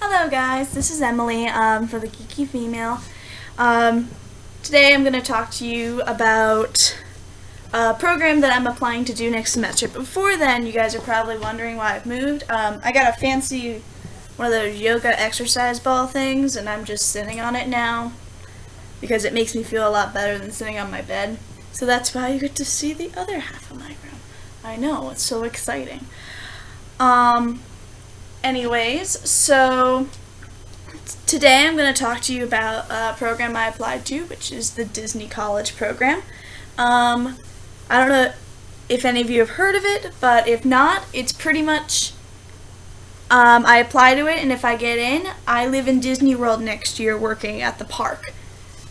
Hello guys, this is Emily for The Geeky Female. Today I'm going to talk to you about a program that I'm applying to do next semester. But before then, you guys are probably wondering why I've moved. I got a fancy one of those yoga exercise ball things, and I'm just sitting on it now because it makes me feel a lot better than sitting on my bed. So that's why you get to see the other half of my room. I know, it's so exciting. Anyways, so today I'm going to talk to you about a program I applied to, which is the Disney College program. I don't know if any of you have heard of it, but if not, it's pretty much, I apply to it, and if I get in, I live in Disney World next year working at the park,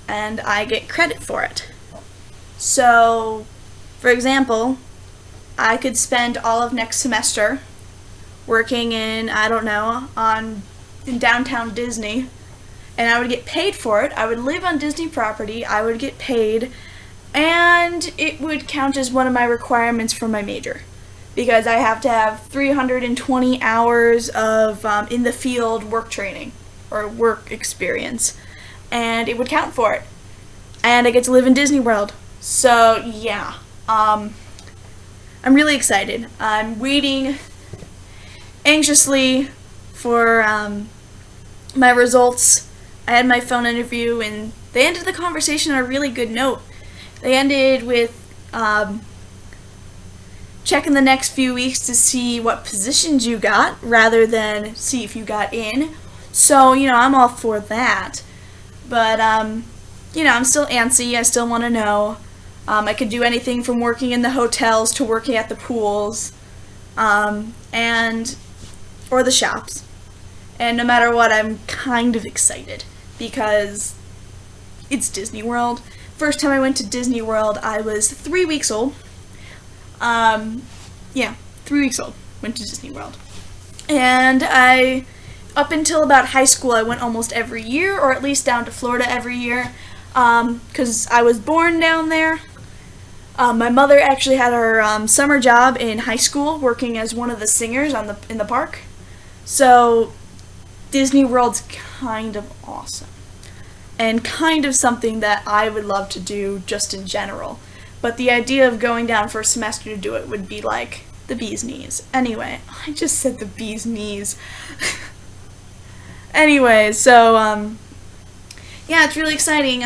and I get credit for it. So, for example, I could spend all of next semester working in, in downtown Disney, and I would get paid for it. I would live on Disney property, I would get paid, and it would count as one of my requirements for my major, because I have to have 320 hours of in the field work training, or work experience, and it would count for it. And I get to live in Disney World. So, yeah. I'm really excited. I'm waiting anxiously for my results. I had my phone interview, and they ended the conversation on a really good note. They ended with checking the next few weeks to see what positions you got, rather than see if you got in. So, I'm all for that. But, I'm still antsy. I still want to know. I could do anything from working in the hotels to working at the pools, or the shops. And no matter what, I'm kind of excited because it's Disney World. First time I went to Disney World, I was 3 weeks old. 3 weeks old, went to Disney World. And up until about high school, I went almost every year, or at least down to Florida every year, because I was born down there. My mother actually had her summer job in high school, working as one of the singers in the park. So Disney World's kind of awesome, and kind of something that I would love to do just in general. But the idea of going down for a semester to do it would be like the bee's knees. Anyway, I just said the bee's knees. Anyway, so yeah, it's really exciting.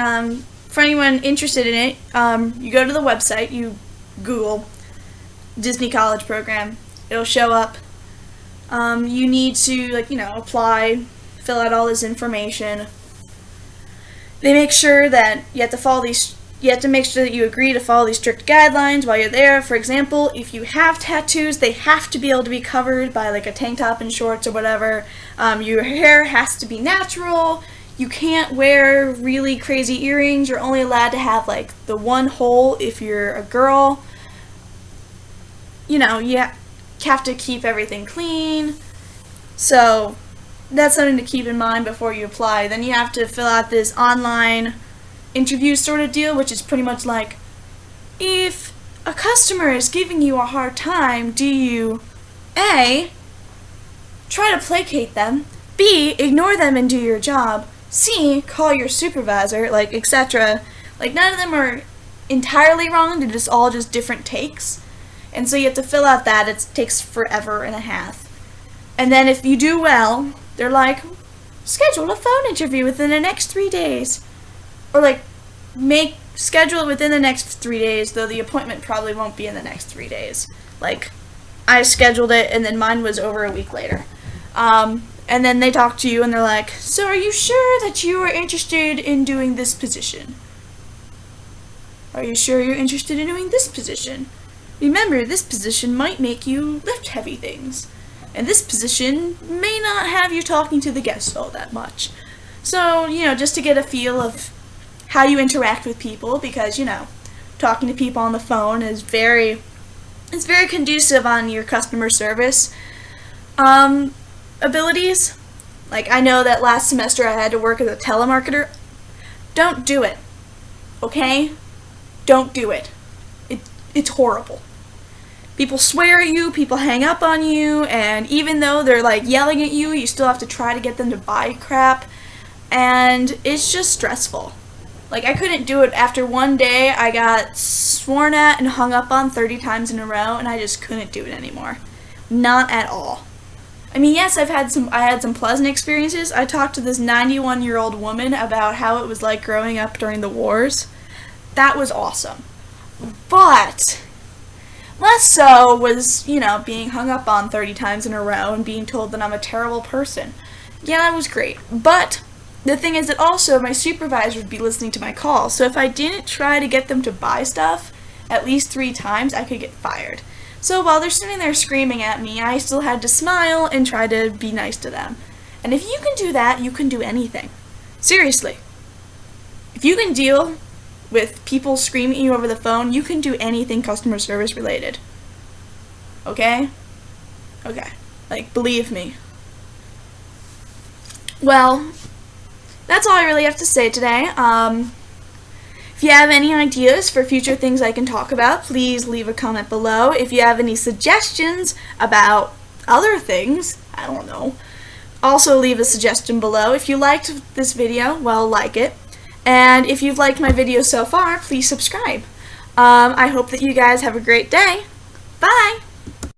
For anyone interested in it, you go to the website, you Google Disney College Program, it'll show up. You need to, apply, fill out all this information. They make sure that you have to make sure that you agree to follow these strict guidelines while you're there. For example, if you have tattoos, they have to be able to be covered by a tank top and shorts or whatever. Your hair has to be natural. You can't wear really crazy earrings. You're only allowed to have the one hole if you're a girl. You have to keep everything clean. So that's something to keep in mind before you apply. Then you have to fill out this online interview sort of deal, which is pretty much like, if a customer is giving you a hard time, do you A, try to placate them, B, ignore them and do your job, C, call your supervisor, etc. None of them are entirely wrong, they're just all just different takes. And so you have to fill out that. It takes forever and a half. And then if you do well, they're like, schedule a phone interview within the next 3 days. Or schedule it within the next 3 days, though the appointment probably won't be in the next 3 days. I scheduled it, and then mine was over a week later. And then they talk to you, and they're like, so are you sure that you are interested in doing this position? Are you sure you're interested in doing this position? Remember, this position might make you lift heavy things, and this position may not have you talking to the guests all that much. So, just to get a feel of how you interact with people, because, talking to people on the phone is very conducive on your customer service abilities. I know that last semester I had to work as a telemarketer. Don't do it, okay? Don't do it. It's horrible. People swear at you, people hang up on you, and even though they're like yelling at you, you still have to try to get them to buy crap, and it's just stressful. Like, I couldn't do it. After one day, I got sworn at and hung up on 30 times in a row, and I just couldn't do it anymore. Not at all. I mean, yes, I had some pleasant experiences. I talked to this 91-year-old woman about how it was like growing up during the wars. That was awesome. But less so was, being hung up on 30 times in a row and being told that I'm a terrible person. Yeah, that was great. But the thing is that also my supervisor would be listening to my calls. So if I didn't try to get them to buy stuff at least 3 times, I could get fired. So while they're sitting there screaming at me, I still had to smile and try to be nice to them. And if you can do that, you can do anything. Seriously. If you can deal with people screaming at you over the phone, you can do anything customer service related. Okay? Okay. Like, believe me. Well, that's all I really have to say today. If you have any ideas for future things I can talk about, please leave a comment below. If you have any suggestions about other things, I don't know, also leave a suggestion below. If you liked this video, well, like it. And if you've liked my video so far, please subscribe. I hope that you guys have a great day. Bye!